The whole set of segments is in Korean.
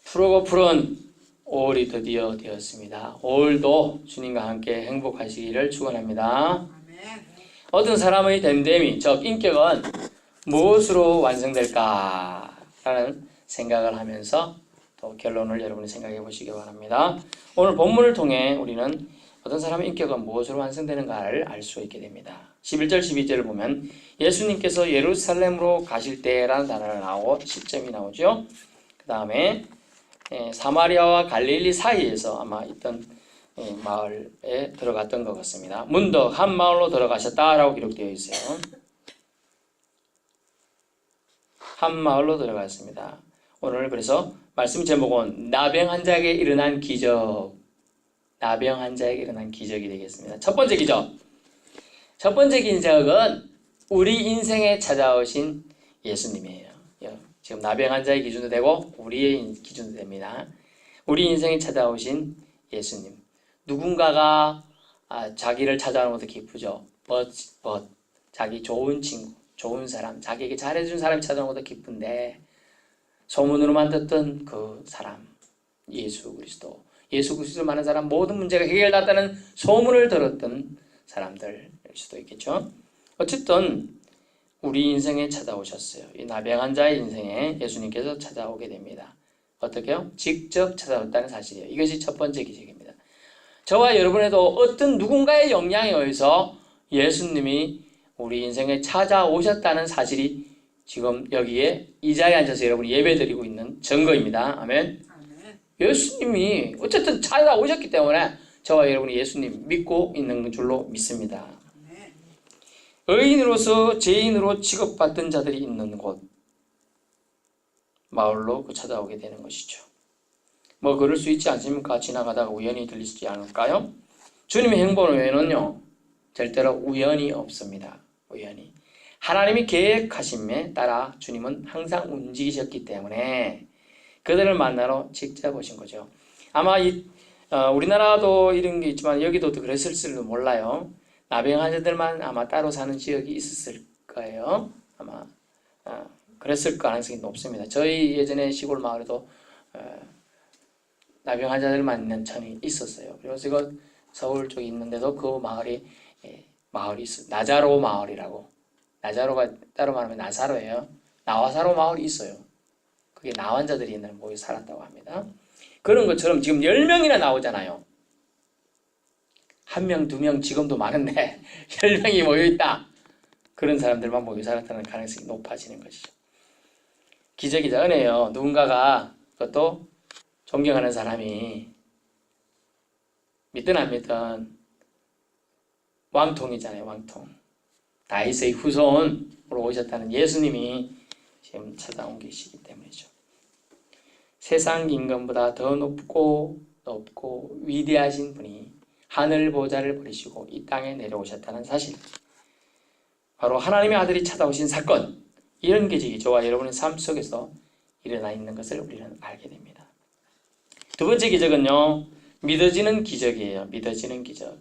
푸르고 푸른 5월이 드디어 되었습니다. 5월도 주님과 함께 행복하시기를 축원합니다. 어떤 사람의 됨됨이, 즉 인격은 무엇으로 완성될까? 라는 생각을 하면서 또 결론을 여러분이 생각해 보시기 바랍니다. 오늘 본문을 통해 우리는 어떤 사람의 인격은 무엇으로 완성되는가를 알 수 있게 됩니다. 11절 12절을 보면 예수님께서 예루살렘으로 가실 때라는 단어가 나오고 시점이 나오죠. 그 다음에 사마리아와 갈릴리 사이에서 아마 있던 마을에 들어갔던 것 같습니다. 문득 한 마을로 들어가셨다라고 기록되어 있어요. 한 마을로 들어갔습니다. 오늘 그래서 말씀 제목은 나병 환자에게 일어난 기적, 나병 환자에게 일어난 기적이 되겠습니다. 첫 번째 기적. 첫 번째 기적은 우리 인생에 찾아오신 예수님이에요. 지금 나병 환자의 기준도 되고 우리의 기준도 됩니다. 우리 인생에 찾아오신 예수님. 누군가가 자기를 찾아오는 것도 기쁘죠. 자기 좋은 친구, 좋은 사람, 자기에게 잘해준 사람이 찾아오는 것도 기쁜데 소문으로만 듣던 그 사람, 예수 그리스도. 예수 그리스도를 만난 사람 모든 문제가 해결났다는 소문을 들었던 사람들일 수도 있겠죠. 어쨌든 우리 인생에 찾아오셨어요. 이 나병 환자의 인생에 예수님께서 찾아오게 됩니다. 어떻게요? 직접 찾아왔다는 사실이에요. 이것이 첫 번째 기적입니다. 저와 여러분에도 어떤 누군가의 영향에 의해서 예수님이 우리 인생에 찾아오셨다는 사실이 지금 여기에 이 자리에 앉아서 여러분이 예배드리고 있는 증거입니다. 아멘. 예수님이 어쨌든 찾아오셨기 때문에 저와 여러분이 예수님 믿고 있는 줄로 믿습니다. 의인으로서 죄인으로 취급받던 자들이 있는 곳, 마을로 찾아오게 되는 것이죠. 그럴 수 있지 않습니까? 지나가다가 우연히 들리지 않을까요? 주님의 행본 외에는요, 절대로 우연이 없습니다. 우연히. 하나님이 계획하심에 따라 주님은 항상 움직이셨기 때문에 그들을 만나러 직접 오신 거죠. 아마 우리나라도 이런 게 있지만 여기도 그랬을지도 몰라요. 나병 환자들만 아마 따로 사는 지역이 있었을 거예요. 아마 그랬을 가능성이 높습니다. 저희 예전에 시골 마을에도 나병 환자들만 있는 촌이 있었어요. 그래서 제가 서울 쪽에 있는데도 그 마을이 있어요. 나자로 마을이라고. 나자로가 따로 말하면 나사로예요. 나와사로 마을이 있어요. 그게 나환자들이 옛날에 모여 살았다고 합니다. 그런 것처럼 지금 10명이나 나오잖아요. 1명, 2명 지금도 많은데 10명이 모여있다. 그런 사람들만 모여 살았다는 가능성이 높아지는 것이죠. 기적이자 은혜예요. 누군가가 그것도 존경하는 사람이 믿든 안 믿든 왕통이잖아요. 왕통. 다윗의 후손으로 오셨다는 예수님이 지금 찾아온 계시기 때문이죠. 세상 임금보다 더 높고 위대하신 분이 하늘 보좌를 버리시고 이 땅에 내려오셨다는 사실, 바로 하나님의 아들이 찾아오신 사건, 이런 기적이 저와 여러분의 삶 속에서 일어나 있는 것을 우리는 알게 됩니다. 두 번째 기적은요, 믿어지는 기적이에요. 믿어지는 기적.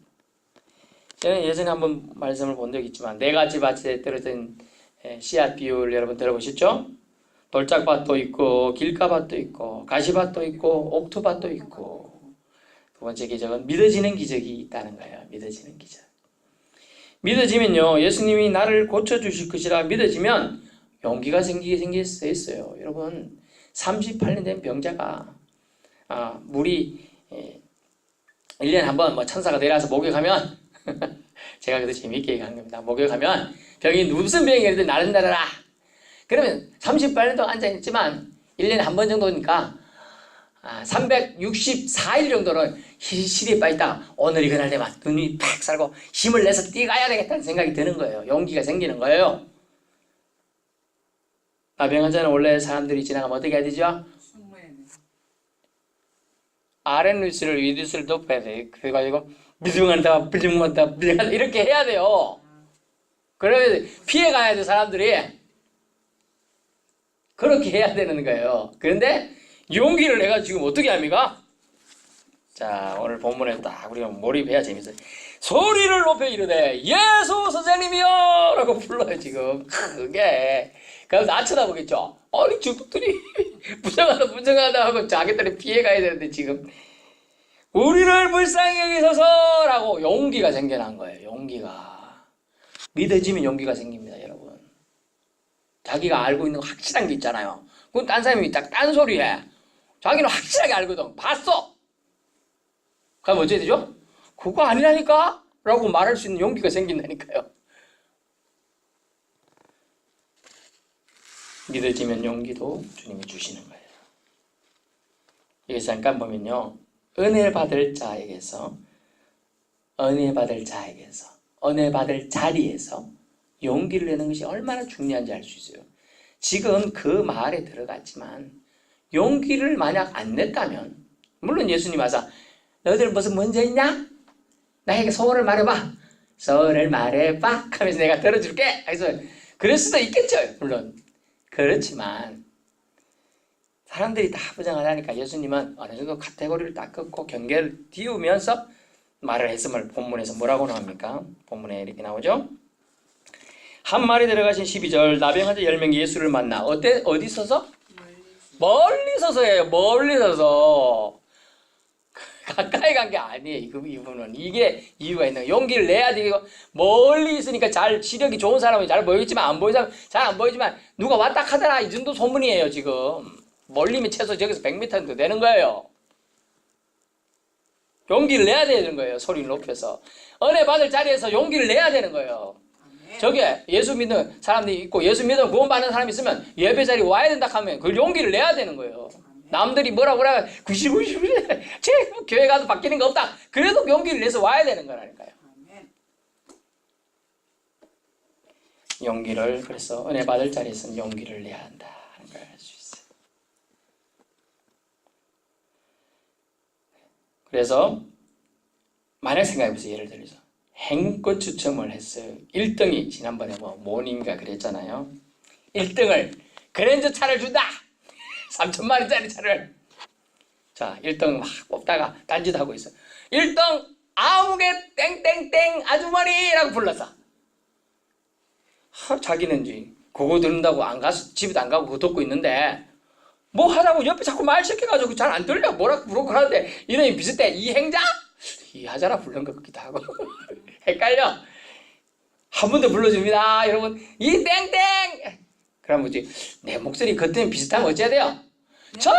저는 예전에 한번 말씀을 본 적이 있지만 4가지 밭에 떨어진 씨앗 비율 여러분 들어보셨죠? 돌짝밭도 있고 길가밭도 있고 가시밭도 있고 옥토밭도 있고. 두 번째 기적은 믿어지는 기적이 있다는 거예요. 믿어지는 기적. 믿어지면요, 예수님이 나를 고쳐주실 것이라 믿어지면 용기가 생길 수 있어요. 여러분, 38년 된 병자가 물이 1년에 한 번 천사가 내려와서 목욕하면 제가 그래도 재미있게 얘기한 겁니다. 목욕하면 병이 무슨 병이든 나른다라. 그러면 38년도 앉아있지만 1년에 한 번 정도니까 364일 정도는 실이 빠있다. 오늘이 그날 되면 눈이 팍 살고 힘을 내서 뛰가야 되겠다는 생각이 드는 거예요. 용기가 생기는 거예요. 나병 환자는 원래 사람들이 지나가면 어떻게 해야 되죠? 아랫뉴스를 윗뉴스를 높여야 돼. 그래가지고 미중한다 이렇게 해야 돼요. 그러면 피해가야죠. 사람들이 그렇게 해야 되는 거예요. 그런데 용기를 내가 지금 어떻게 합니까? 자, 오늘 본문에 딱 우리가 몰입해야 재밌어요. 소리를 높여 이르되 예수 선생님이여 라고 불러요. 지금 크게. 그래서 나 쳐다보겠죠. 아니 저들이 부정하다 하고 자기들이 피해가야 되는데 지금 우리를 불쌍히 여기소서 라고 용기가 생겨난 거예요. 용기가 믿어지면 용기가 생깁니다. 여러분, 자기가 알고 있는 거 확실한 게 있잖아요. 그건 딴 사람이 딱 딴소리해. 자기는 확실하게 알거든. 봤어. 그럼 어찌해야 되죠? 그거 아니라니까? 라고 말할 수 있는 용기가 생긴다니까요. 믿어지면 용기도 주님이 주시는 거예요. 여기서 잠깐 보면요. 은혜 받을 자에게서, 은혜 받을 자리에서 용기를 내는 것이 얼마나 중요한지 알 수 있어요. 지금 그 말에 들어갔지만 용기를 만약 안 냈다면, 물론 예수님 와서 너희들 무슨 문제 있냐? 나에게 소원을 말해봐. 소원을 말해봐 하면서 내가 들어줄게. 그래서 그럴 수도 있겠죠. 물론 그렇지만 사람들이 다 부정하다니까 예수님은 어느 정도 카테고리를 딱 긋고 경계를 띄우면서 말을 했음을 본문에서 뭐라고 나옵니까? 본문에 이렇게 나오죠. 한 마리 데려가신 12절 나병 환자 10명이 예수를 만나 어디 서서? 멀리 서서예요. 멀리 서서. 가까이 간 게 아니에요. 이분은 이게 이유가 있는 거예요. 용기를 내야 되고 멀리 있으니까 잘 시력이 좋은 사람이 잘 보이지만 안 보이는 사람 잘 안 보이지만 누가 왔다 하더라 이 정도 소문이에요. 지금 멀리면 최소 저기서 100m 정도 되는 거예요. 용기를 내야 되는 거예요. 소리를 높여서 은혜 받을 자리에서 용기를 내야 되는 거예요. 저게 예수 믿는 사람들이 있고 예수 믿는 구원받는 사람이 있으면 예배 자리 와야 된다 하면 그 용기를 내야 되는 거예요. 남들이 뭐라 99, 제 교회 가도 바뀌는 거 없다. 그래도 용기를 내서 와야 되는 거라니까요. 용기를 그래서 은혜 받을 자리에서는 용기를 내야 한다 하는 걸 알 수 있어요. 그래서 만약 생각해보세요. 예를 들어서 행껏 추첨을 했어요. 1등이 지난번에 모닝가 그랬잖아요. 1등을 그랜저 차를 준다. 3천만 원짜리 차를. 자, 1등 막 뽑다가 딴짓하고 있어. 1등 아무개 땡땡땡 아주머니라고 불렀어. 자기는 이제 그거 듣는다고 안 가서 집에도 안 가고 그거 듣고 있는데 뭐 하자고 옆에 자꾸 말 시켜가지고 잘 안 들려. 뭐라 부르고 하는데 이름이 비슷해. 이행자? 이하자라 부른 것 같기도 하고 헷갈려. 한 번 더 불러줍니다. 여러분 이 땡땡. 그럼 뭐지? 내 목소리 그때는 비슷하면 어째야 돼요? 저요!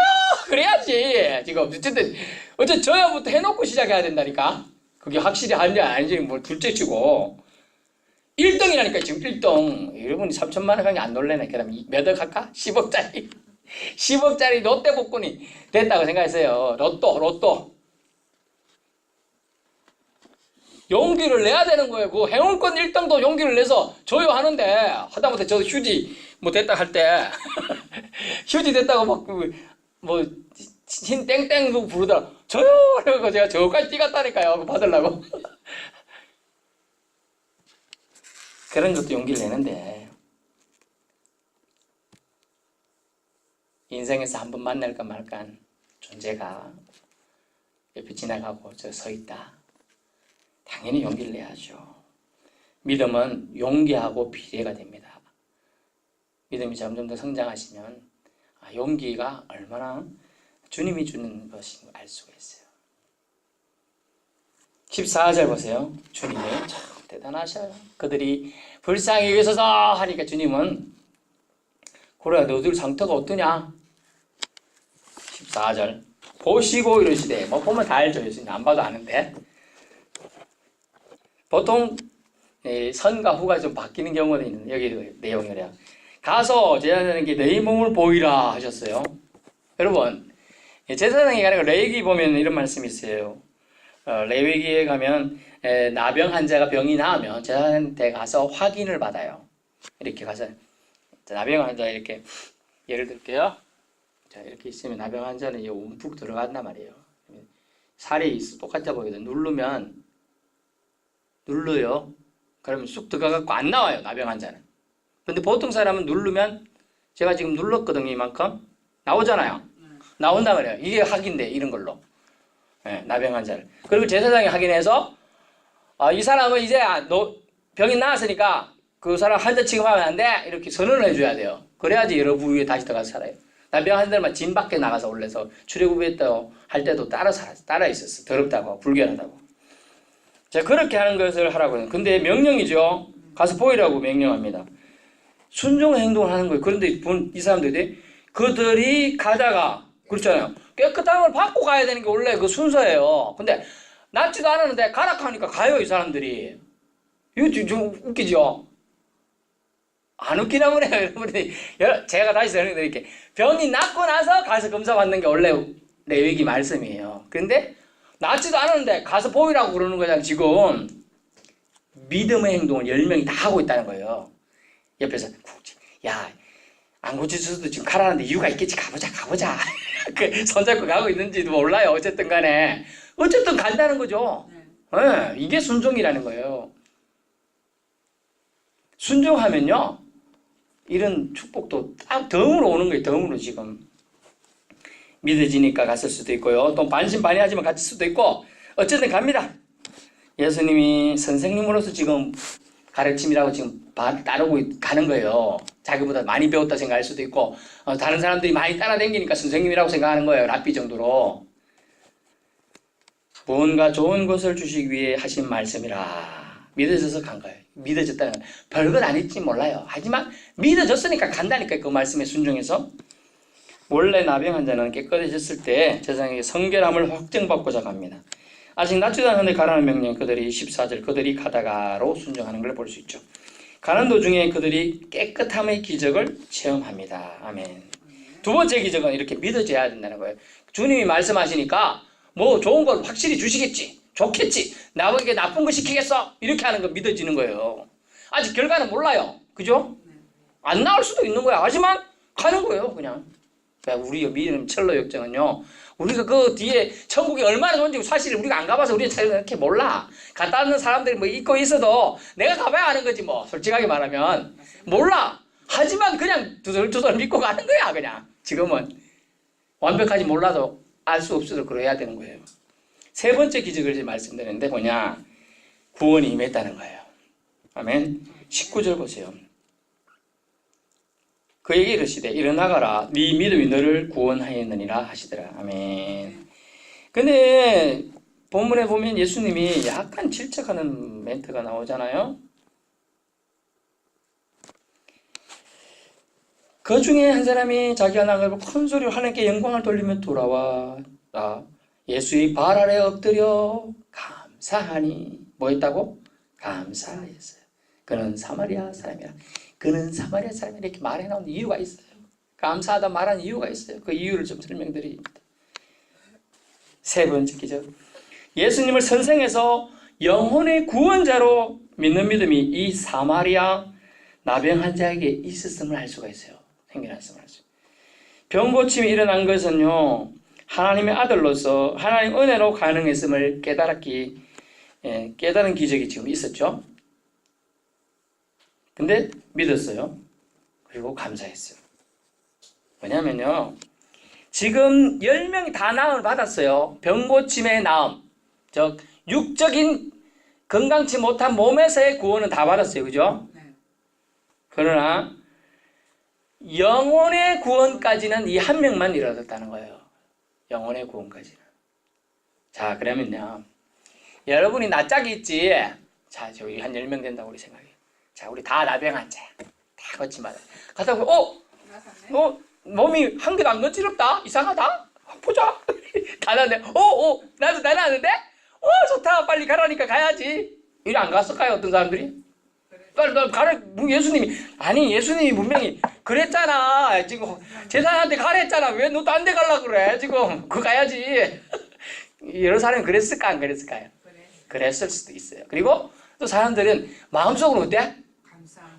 그래야지. 지금 어쨌든 저요부터 해놓고 시작해야 된다니까. 그게 확실히 하는지 아닌지 뭐 둘째치고 1등이라니까 지금 1등. 여러분이 3천만 원 가면 안 놀래네. 그 다음 몇억 할까? 10억짜리 10억짜리 롯데 복권이 됐다고 생각했어요. 로또 용기를 내야 되는 거예요. 그 행운권 1등도 용기를 내서 줘요 하는데 하다못해 저도 휴지 뭐 됐다 할 때 휴지 됐다고 막 흰 땡땡 부르더라. 저요! 그래서 제가 저까지 뛰갔다니까요. 받으려고. 그런 것도 용기를 내는데 인생에서 한 번 만날까 말까한 존재가 옆에 지나가고 저 서 있다. 당연히 용기를 내야죠. 믿음은 용기하고 비례가 됩니다. 믿음이 점점 더 성장하시면 용기가 얼마나 주님이 주는 것인 걸 알 수가 있어요. 14절 보세요. 주님이 참 대단하셔요. 그들이 불쌍히 여기소서 하니까 주님은 그래 너들 상태가 어떠냐? 14절 보시고 이러시되 뭐 보면 다 알죠. 예수님 안 봐도 아는데 보통 선과 후가 좀 바뀌는 경우가 있는데 여기 내용이래요. 가서 제사장에게 내 몸을 보이라 하셨어요. 여러분 제사장에 가는 거 레위기 보면 이런 말씀이 있어요. 레위기에 가면 나병 환자가 병이 나으면 제사장한테 가서 확인을 받아요. 이렇게 가서 나병 환자 이렇게 예를 들게요. 자 이렇게 있으면 나병 환자는 움푹 들어간단 말이에요. 살이 똑같아 보이거든. 눌러요. 그러면 쑥 들어가갖고 안 나와요. 나병 환자는. 근데 보통 사람은 누르면 제가 지금 눌렀거든요. 이만큼 나오잖아요. 나온다 그래요. 이게 학인데 이런 걸로 예, 나병 환자를. 그리고 제사장이 확인해서 이 사람은 이제 병이 나았으니까 그 사람 환자 취급하면 안 돼. 이렇게 선언을 해줘야 돼요. 그래야지 여러 부위에 다시 들어가서 살아요. 나병 환자들만 진 밖에 나가서 올래서 출애굽했다고 할 때도 따라 있었어. 더럽다고 불결하다고. 자, 그렇게 하는 것을 하라고 해요. 근데 명령이죠. 가서 보이라고 명령합니다. 순종의 행동을 하는 거예요. 그런데 이 사람들이 그들이 가다가 그렇잖아요. 깨끗함을 받고 가야 되는 게 원래 그 순서예요. 근데 낫지도 않았는데 가라 하니까 가요, 이 사람들이. 이거 좀 웃기죠? 안 웃기나 보네요, 여러분이. 제가 다시 설명드릴게요. 병이 낫고 나서 가서 검사받는 게 원래 레위기 말씀이에요. 그런데 낫지도 않았는데 가서 보이라고 그러는 거잖아요, 지금. 믿음의 행동을 10명이 다 하고 있다는 거예요. 옆에서, 야, 안 고쳐줘도 지금 가라는데 이유가 있겠지. 가보자. 그 손잡고 가고 있는지도 몰라요. 어쨌든 간에. 어쨌든 간다는 거죠. 네, 이게 순종이라는 거예요. 순종하면요, 이런 축복도 딱 덤으로 오는 거예요. 덤으로 지금. 믿어지니까 갔을 수도 있고요. 또 반신반의하지만 갔을 수도 있고, 어쨌든 갑니다. 예수님이 선생님으로서 지금 가르침이라고 지금 따르고 가는 거예요. 자기보다 많이 배웠다 생각할 수도 있고, 다른 사람들이 많이 따라다니니까 선생님이라고 생각하는 거예요. 랍비 정도로. 무언가 좋은 것을 주시기 위해 하신 말씀이라. 믿어져서 간 거예요. 믿어졌다는 건 별것 아닐지 몰라요. 하지만 믿어졌으니까 간다니까, 그 말씀에 순종해서. 원래 나병 환자는 깨끗해졌을 때 세상에 성결함을 확증받고자 갑니다. 아직 낫지도 않은데 가라는 명령, 그들이 14절 그들이 가다가로 순종하는 걸 볼 수 있죠. 가는 도중에 그들이 깨끗함의 기적을 체험합니다. 아멘. 두 번째 기적은 이렇게 믿어져야 된다는 거예요. 주님이 말씀하시니까 뭐 좋은 걸 확실히 주시겠지, 좋겠지, 나에게 나쁜 거 시키겠어, 이렇게 하는 거 믿어지는 거예요. 아직 결과는 몰라요. 그죠? 안 나올 수도 있는 거야. 하지만 가는 거예요, 그냥. 우리 믿음 철로 역정은요, 우리가 그 뒤에 천국이 얼마나 좋은지 사실 우리가 안 가봐서 우리는 잘 이렇게 몰라. 갔다 오는 사람들이 뭐 있고 있어도 내가 가봐야 아는 거지 뭐. 솔직하게 말하면 몰라. 하지만 그냥 두덜두덜 믿고 가는 거야. 그냥 지금은 완벽하지 몰라도 알 수 없어도 그래야 되는 거예요. 세 번째 기적을 이제 말씀드리는데 뭐냐, 구원이 임했다는 거예요. 아멘. 19절 보세요. 그에게 이르시되 일어나가라, 네 믿음이 너를 구원하였느니라 하시더라. 아멘. 근데 본문에 보면 예수님이 약간 질책하는 멘트가 나오잖아요. 그 중에 한 사람이 자기가 나가고 큰 소리로 하나님께 영광을 돌리며 돌아와 예수의 발 아래 엎드려 감사하니. 뭐 했다고? 감사했어요. 그는 사마리아 사람이라. 그는 사마리아 사람이 이렇게 말해 나오는 이유가 있어요. 감사하다 말하는 이유가 있어요. 그 이유를 좀 설명드립니다. 세 번째 기적. 예수님을 선생해서 영혼의 구원자로 믿는 믿음이 이 사마리아 나병 환자에게 있었음을 알 수가 있어요. 생겨났음을 알 수. 병 고침이 일어난 것은요, 하나님의 아들로서 하나님 은혜로 가능했음을 깨달은 기적이 지금 있었죠. 근데 믿었어요. 그리고 감사했어요. 왜냐면요, 지금 10명이 다 나음을 받았어요. 병고침의 나음, 즉 육적인 건강치 못한 몸에서의 구원은 다 받았어요. 그죠? 그러나 영혼의 구원까지는 이 한 명만 이루어졌다는 거예요. 영혼의 구원까지는. 자, 그러면요, 여러분이 낯짝이 있지. 자, 저기 한 10명 된다고 우리 생각해요. 자, 우리 다 나병 환자야. 다 거치마다. 가다 보면 몸이 한 개도 안 건드렸다. 이상하다. 보자. 다 나네. 나도 다 나는데. 좋다. 빨리 가라니까 가야지. 이리 안 갔을까요? 어떤 사람들이? 빨리 가라. 예수님이 분명히 그랬잖아. 지금 제사장한테 가랬잖아. 왜 너 딴 데 가려고 그래? 지금 그거 가야지. 여러 사람이 그랬을까 안 그랬을까요? 그랬을 수도 있어요. 그리고 또 사람들은 마음속으로 어때?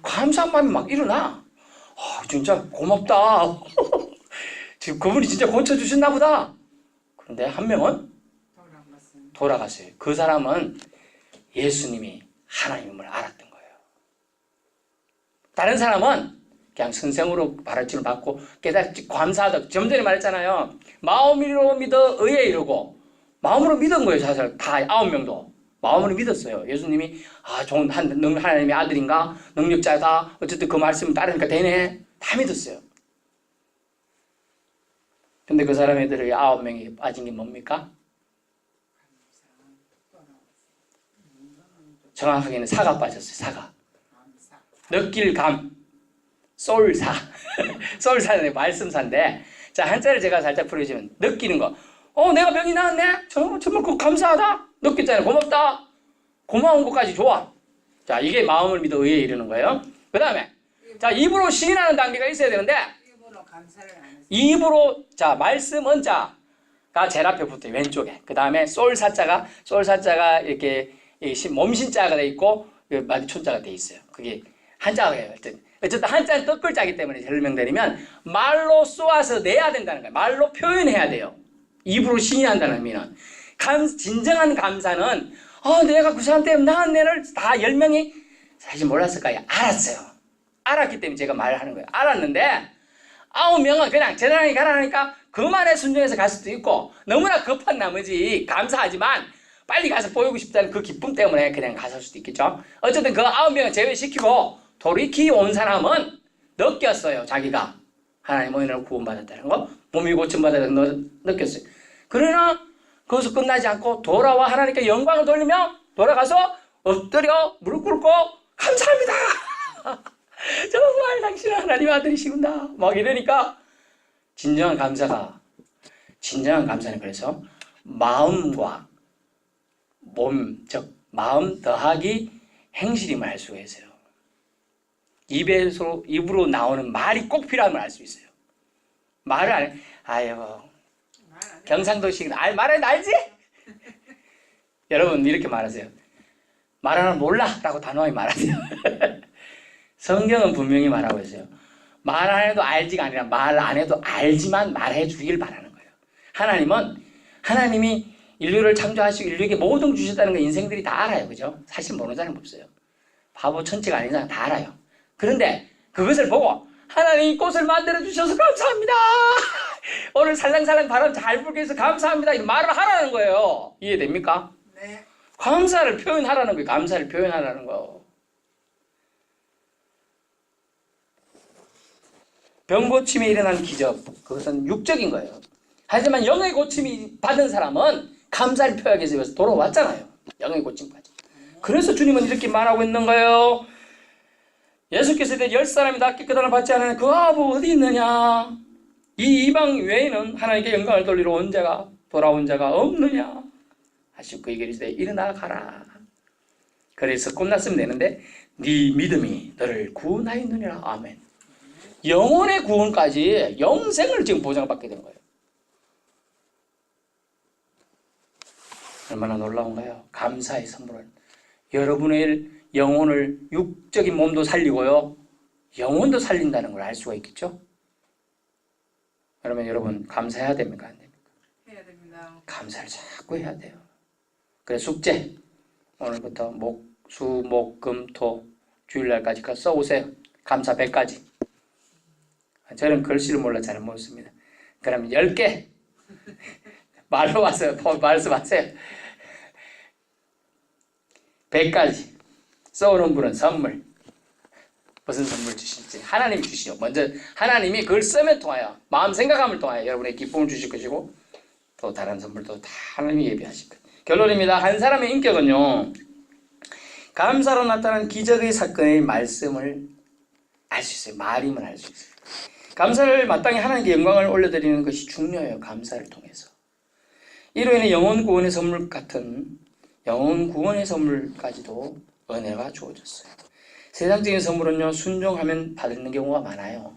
감사한 마음이 막 일어나. 진짜 고맙다. 지금 그분이 진짜 고쳐주셨나 보다. 그런데 한 명은 돌아갔어요. 그 사람은 예수님이 하나님을 알았던 거예요. 다른 사람은 그냥 선생으로 가르침을 받고 깨닫지 감사하다. 좀 전에 말했잖아요. 마음으로 믿어 의에 이르고 마음으로 믿은 거예요. 사실 다 9명도 마음으로 믿었어요. 예수님이 좋은 하나님의 아들인가 능력자다. 어쨌든 그 말씀 따르니까 되네. 다 믿었어요. 근데 그 사람들의 9명이 빠진 게 뭡니까? 정확하게는 사가 빠졌어요. 사가. 느낄 감. 솔사. 솔사는 말씀사인데, 자, 한자를 제가 살짝 풀어주면, 느끼는 거. 내가 병이 나았네? 정말 감사하다? 느꼈잖아요. 고맙다? 고마운 것까지 좋아. 자, 이게 마음을 믿어 의에 이르는 거예요. 그 다음에, 자, 입으로 시인하는 단계가 있어야 되는데, 입으로, 자, 말씀 은자가 제일 앞에 붙어요. 왼쪽에. 그 다음에 솔사자가 이렇게 몸신자가 돼 있고, 마디촌자가 돼 있어요. 그게 한자예요. 어쨌든 한자는 뜻글자이기 때문에 설명드리면 말로 쏘아서 내야 된다는 거예요. 말로 표현해야 돼요. 입으로 시인한다는 의미는. 진정한 감사는 내가 그 사람 때문에 나은네를 다 10명이 사실 몰랐을까요? 알았어요. 알았기 때문에 제가 말하는 거예요. 알았는데 9명은 그냥 재단하게 가라니까 그만에 순종해서 갈 수도 있고 너무나 급한 나머지 감사하지만 빨리 가서 보이고 싶다는 그 기쁨 때문에 그냥 갔을 수도 있겠죠. 어쨌든 그 9명을 제외시키고 돌이키 온 사람은 느꼈어요. 자기가 하나님 은혜로 구원받았다는 거, 몸이 고침받았다는 거 느꼈어요. 그러나 거기서 끝나지 않고 돌아와 하나님께 영광을 돌리며 돌아가서 엎드려 무릎 꿇고 감사합니다. 정말 당신은 하나님 아들이시구나. 막 이러니까 진정한 감사는 그래서 마음과 몸, 즉 마음 더하기 행실임을 알 수가 있어요. 입으로 나오는 말이 꼭 필요함을 알 수 있어요. 말을 안 해. 경상도식 말은 알지? 여러분 이렇게 말하세요. 말하는 몰라 라고 단호하게 말하세요. 성경은 분명히 말하고 있어요. 말 안 해도 알지가 아니라 말 안 해도 알지만 말해 주길 바라는 거예요. 하나님이 인류를 창조하시고 인류에게 모든 주셨다는 거 인생들이 다 알아요. 그죠? 사실 모르는 사람 없어요. 바보 천치가 아닌 사람 다 알아요. 그런데 그것을 보고 하나님 꽃을 만들어 주셔서 감사합니다. 오늘 살랑살랑 바람 잘 불게 해서 감사합니다. 이 말을 하라는 거예요. 이해됩니까? 네. 감사를 표현하라는 거예요. 감사를 표현하라는 거. 병 고침에 일어난 기적, 그것은 육적인 거예요. 하지만 영의 고침이 받은 사람은 감사를 표하기 위해서 돌아왔잖아요. 영의 고침까지. 그래서 주님은 이렇게 말하고 있는 거예요. 예수께서 이제 10사람이 다 깨끗함을 받지 않으면 그 아부 어디 있느냐? 이 이방 외에는 하나님께 영광을 돌리러 온 자가 돌아온 자가 없느냐? 하시고 그에게 이르시되 일어나 가라. 그래서 끝났으면 되는데 네 믿음이 너를 구원하였느니라. 아멘. 영혼의 구원까지 영생을 지금 보장받게 된 거예요. 얼마나 놀라운가요? 감사의 선물은 여러분의 영혼을 육적인 몸도 살리고요 영혼도 살린다는 걸 알 수가 있겠죠? 그러면 여러분 감사해야 됩니까? 안 됩니까? 해야 됩니다. 감사를 자꾸 해야 돼요. 그래서 숙제 오늘부터 수, 목, 금, 토 주일날까지 써오세요. 감사 100가지. 저는 글씨를 몰라 잘 못 씁니다. 그럼 10개 말로 와서 말씀하세요. 100가지 써오는 분은 선물. 무슨 선물 주실지 하나님이 주시죠. 먼저 하나님이 그걸 쓰면 통하여 마음 생각함을 통하여 여러분의 기쁨을 주실 것이고 또 다른 선물도 다 하나님이 예비하실 거예요. 결론입니다. 한 사람의 인격은요 감사로 나타난 기적의 사건의 말씀을 알 수 있어요. 말임을 알 수 있어요. 감사를 마땅히 하나님께 영광을 올려드리는 것이 중요해요. 감사를 통해서. 이로 인해 영혼 구원의 선물 같은 영혼 구원의 선물까지도 은혜가 주어졌어요. 세상적인 선물은요 순종하면 받는 경우가 많아요.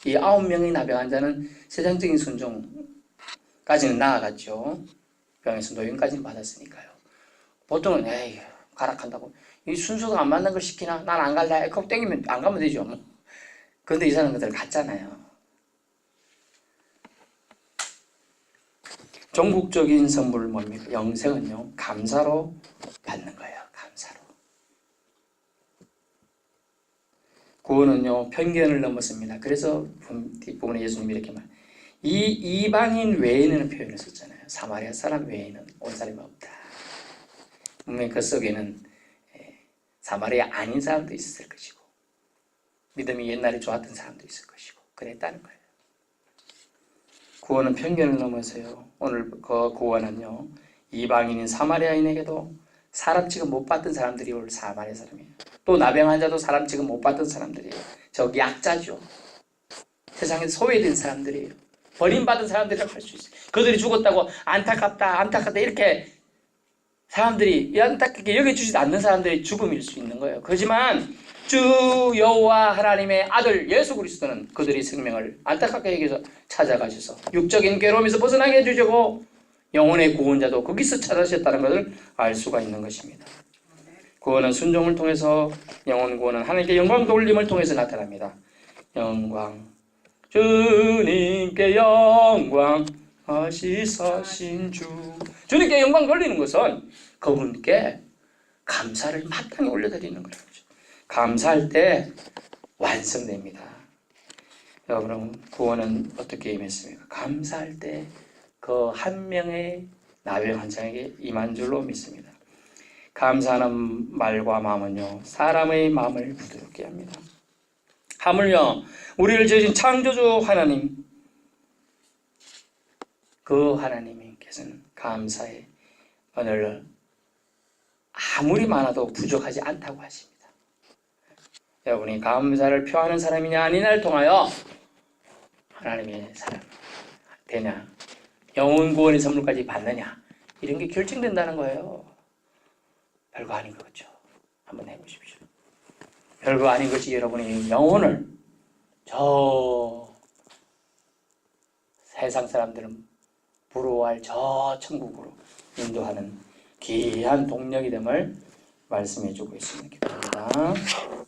이 9명의 나병 환자는 세상적인 순종까지는 나아갔죠. 병에서 노인까지는 받았으니까요. 보통은 에이 가락한다고 이 순서가 안 맞는 걸 시키나? 난 안 갈래. 그거 땡기면 안 가면 되죠. 그런데 이 사람들 갔잖아요. 종국적인 선물 뭡니까? 영생은요 감사로 받는 거예요. 감사로. 구원은요 편견을 넘었습니다. 그래서 뒷부분에 예수님이 이렇게 이 이방인 외에는 표현을 썼잖아요. 사마리아 사람 외에는 온 사람이 없다. 분명히 그 속에는 사마리아 아닌 사람도 있었을 것이고 믿음이 옛날에 좋았던 사람도 있을 것이고 그랬다는 거예요. 구원은 편견을 넘어서요. 오늘 그 구원은요. 이방인인 사마리아인에게도 사람 취급 못 받던 사람들이 오늘 사마리아 사람이에요. 또 나병 환자도 사람 취급 못 받던 사람들이에요. 저 약자죠. 세상에서 소외된 사람들이에요. 버림받은 사람들이라고 할 수 있어요. 그들이 죽었다고 안타깝다 이렇게 사람들이 안타깝게 여겨주지 않는 사람들의 죽음일 수 있는 거예요. 그렇지만 주 여호와 하나님의 아들 예수 그리스도는 그들의 생명을 안타깝게 여겨서 찾아가셔서 육적인 괴로움에서 벗어나게 해주시고 영혼의 구원자도 거기서 찾으셨다는 것을 알 수가 있는 것입니다. 구원은 순종을 통해서, 영혼 구원은 하나님께 영광 돌림을 통해서 나타납니다. 영광, 주님께 영광 하시사신 주. 주님께 영광 돌리는 것은 그분께 감사를 마땅히 올려드리는 거죠. 감사할 때 완성됩니다. 여러분, 구원은 어떻게 임했습니까? 감사할 때 그 한 명의 나병 환자에게 임한 줄로 믿습니다. 감사하는 말과 마음은요, 사람의 마음을 부드럽게 합니다. 하물며 우리를 지으신 창조주 하나님, 그 하나님께서는 감사의 언어를 아무리 많아도 부족하지 않다고 하십니다. 여러분이 감사를 표하는 사람이냐 아니냐를 통하여 하나님의 사람 되냐, 영혼 구원의 선물까지 받느냐, 이런 게 결정된다는 거예요. 별거 아닌 것 같죠? 한번 해보십시오. 별거 아닌 것이 여러분의 영혼을 저 세상 사람들은 부러워할 저 천국으로 인도하는 귀한 동력이 됨을 말씀해 주고 있습니다. 기도합니다.